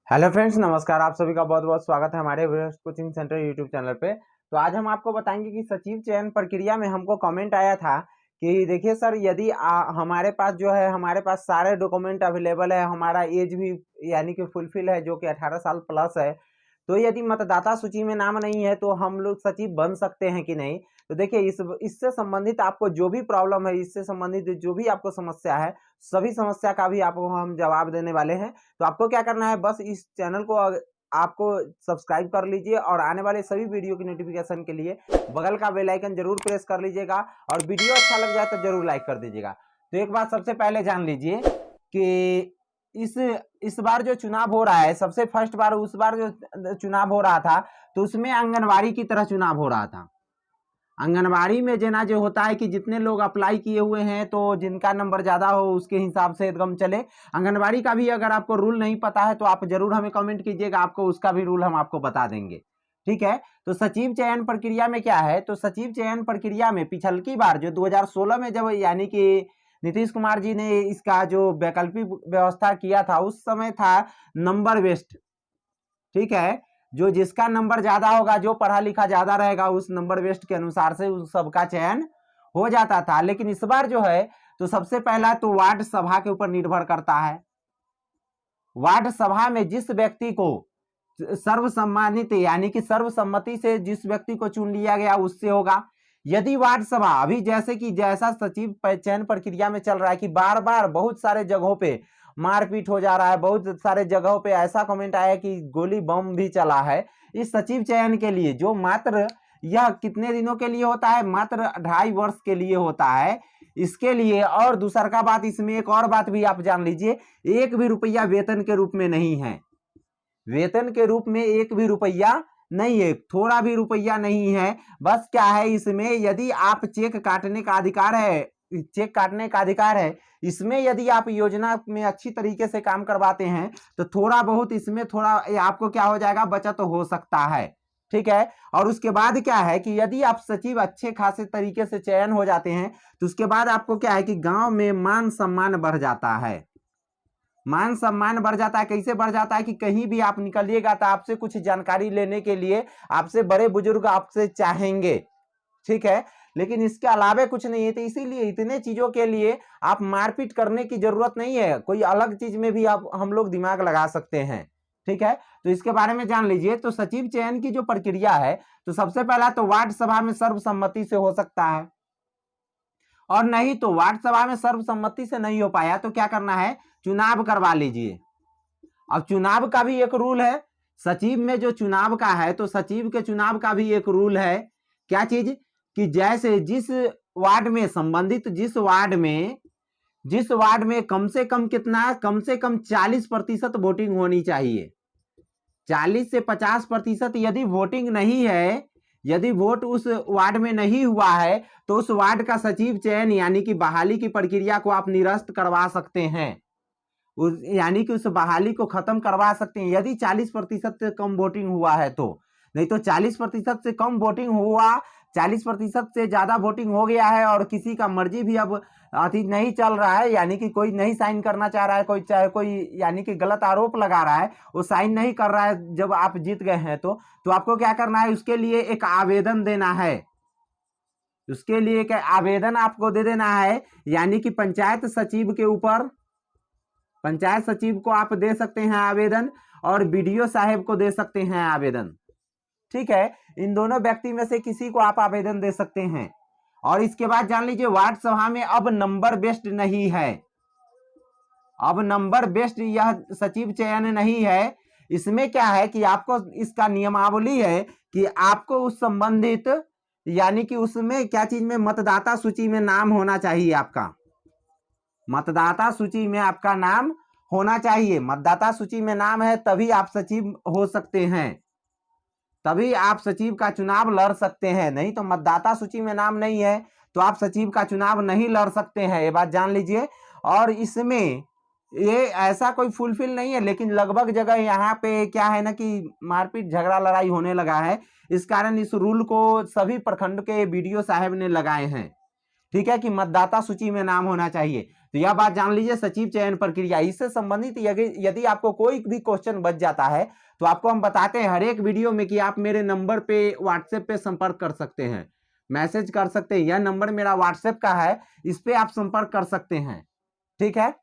Hello friends, नमस्कार। आप सभी का बहुत बहुत स्वागत है हमारे Everest coaching centre YouTube channel पे। तो आज हम आपको बताएंगे कि सचिव चयन प्रक्रिया में हमको कमेंट आया था कि देखिए सर, यदि हमारे पास जो है हमारे पास सारे डॉक्यूमेंट अवेलेबल है, हमारा एज भी यानी कि फुलफिल है जो कि 18 साल प्लस है, तो यदि मतदाता सूची में नाम नहीं है तो हम लोग सचिव बन सकते हैं कि नहीं। तो देखिए इससे संबंधित आपको जो भी प्रॉब्लम है, इससे संबंधित जो भी आपको समस्या है, सभी समस्या का भी आपको हम जवाब देने वाले हैं। तो आपको क्या करना है, बस इस चैनल को आपको सब्सक्राइब कर लीजिए और आने वाले सभी वीडियो की नोटिफिकेशन के लिए बगल का बेल आइकन जरूर प्रेस कर लीजिएगा और वीडियो अच्छा लग जाए तो जरूर लाइक कर दीजिएगा। तो एक बात सबसे पहले जान लीजिए कि इस बार जो चुनाव हो रहा है, सबसे फर्स्ट बार उस बार जो चुनाव हो रहा था तो उसमें आंगनबाड़ी की तरह चुनाव हो रहा था। आंगनबाड़ी में जना जो होता है कि जितने लोग अप्लाई किए हुए हैं तो जिनका नंबर ज़्यादा हो उसके हिसाब से एकदम चले। आंगनबाड़ी का भी अगर आपको रूल नहीं पता है तो आप जरूर हमें कमेंट कीजिएगा, आपको उसका भी रूल हम आपको बता देंगे। ठीक है। तो सचिव चयन प्रक्रिया में क्या है, तो सचिव चयन प्रक्रिया में पिछलकी बार जो 2016 में जब यानी कि नीतीश कुमार जी ने इसका जो वैकल्पिक व्यवस्था किया था उस समय था नंबर बेस्ड। ठीक है। जो जिसका नंबर ज्यादा होगा, जो पढ़ा लिखा ज्यादा रहेगा, उस नंबर बेस्ड के अनुसार से उस सबका चयन हो जाता था। लेकिन इस बार जो है तो सबसे पहला तो वार्ड सभा के ऊपर निर्भर करता है। वार्ड सभा में जिस व्यक्ति को सर्वसम्मानित यानी कि सर्वसम्मति से जिस व्यक्ति को चुन लिया गया उससे होगा। यदि वार्ड सभा अभी जैसे कि जैसा सचिव चयन प्रक्रिया में चल रहा है कि बार बार बहुत सारे जगहों पे मारपीट हो जा रहा है, बहुत सारे जगहों पे ऐसा कमेंट आया कि गोली बम भी चला है। इस सचिव चयन के लिए जो मात्र यह कितने दिनों के लिए होता है, मात्र 2.5 वर्ष के लिए होता है। इसके लिए और दूसरा का बात, इसमें एक और बात भी आप जान लीजिए, एक भी रुपया वेतन के रूप में नहीं है। वेतन के रूप में एक भी रुपया नहीं है, थोड़ा भी रुपया नहीं है। बस क्या है, इसमें यदि आप चेक काटने का अधिकार है, चेक काटने का अधिकार है, इसमें यदि आप योजना में अच्छी तरीके से काम करवाते हैं तो थोड़ा बहुत इसमें थोड़ा आपको क्या हो जाएगा, बचत हो सकता है। ठीक है। और उसके बाद क्या है कि यदि आप सचिव अच्छे खासे तरीके से चयन हो जाते हैं तो उसके बाद आपको क्या है कि गांव में मान सम्मान बढ़ जाता है। मान सम्मान बढ़ जाता है। कैसे बढ़ जाता है कि कहीं भी आप निकलिएगा तो आपसे कुछ जानकारी लेने के लिए आपसे बड़े बुजुर्ग आपसे चाहेंगे। ठीक है। लेकिन इसके अलावा कुछ नहीं है। तो इसीलिए इतने चीजों के लिए आप मारपीट करने की जरूरत नहीं है, कोई अलग चीज में भी आप हम लोग दिमाग लगा सकते हैं। ठीक है। तो इसके बारे में जान लीजिए। तो सचिव चयन की जो प्रक्रिया है, तो सबसे पहला तो वार्ड सभा में सर्वसम्मति से हो सकता है, और नहीं तो वार्ड सभा में सर्वसम्मति से नहीं हो पाया तो क्या करना है, चुनाव करवा लीजिए। अब चुनाव का भी एक रूल है। सचिव में जो चुनाव का है तो सचिव के चुनाव का भी एक रूल है। क्या चीज, कि जैसे जिस वार्ड में संबंधित जिस वार्ड में कम से कम कितना, कम से कम 40% वोटिंग होनी चाहिए। 40 से 50% यदि वोटिंग नहीं है, यदि वोट उस वार्ड में नहीं हुआ है तो उस वार्ड का सचिव चयन यानी कि बहाली की प्रक्रिया को आप निरस्त करवा सकते हैं। यानी कि उस बहाली को खत्म करवा सकते हैं यदि 40% से कम वोटिंग हुआ है तो। नहीं तो 40% से कम वोटिंग हुआ, 40% से ज्यादा वोटिंग हो गया है और किसी का मर्जी भी अब अति नहीं चल रहा है, यानी कि कोई नहीं साइन करना चाह रहा है, कोई चाहे कोई यानी कि गलत आरोप लगा रहा है, वो साइन नहीं कर रहा है जब आप जीत गए हैं तो आपको क्या करना है, उसके लिए एक आवेदन देना है। उसके लिए एक आवेदन आपको दे देना है, यानी कि पंचायत सचिव के ऊपर, पंचायत सचिव को आप दे सकते हैं आवेदन और बीडीओ साहब को दे सकते हैं आवेदन। ठीक है। इन दोनों व्यक्ति में से किसी को आप आवेदन दे सकते हैं। और इसके बाद जान लीजिए, वार्ड सभा में अब नंबर बेस्ड नहीं है। अब नंबर बेस्ड यह सचिव चयन नहीं है। इसमें क्या है कि आपको इसका नियमावली है कि आपको उस संबंधित यानी कि उसमें क्या चीज में, मतदाता सूची में नाम होना चाहिए। आपका मतदाता सूची में आपका नाम होना चाहिए। मतदाता सूची में नाम है तभी आप सचिव हो सकते हैं, तभी आप सचिव का चुनाव लड़ सकते हैं। नहीं तो मतदाता सूची में नाम नहीं है तो आप सचिव का चुनाव नहीं लड़ सकते हैं, ये बात जान लीजिए। और इसमें ये ऐसा कोई फुलफिल नहीं है, लेकिन लगभग जगह यहाँ पे क्या है ना कि मारपीट झगड़ा लड़ाई होने लगा है। इस कारण इस रूल को सभी प्रखंड के बीडीओ साहब ने लगाए हैं। ठीक है, कि मतदाता सूची में नाम होना चाहिए। तो यह बात जान लीजिए सचिव चयन प्रक्रिया। इससे संबंधित यदि आपको कोई भी क्वेश्चन बच जाता है तो आपको हम बताते हैं हर एक वीडियो में कि आप मेरे नंबर पे व्हाट्सएप पे संपर्क कर सकते हैं, मैसेज कर सकते हैं। यह नंबर मेरा व्हाट्सएप का है, इस पे आप संपर्क कर सकते हैं। ठीक है।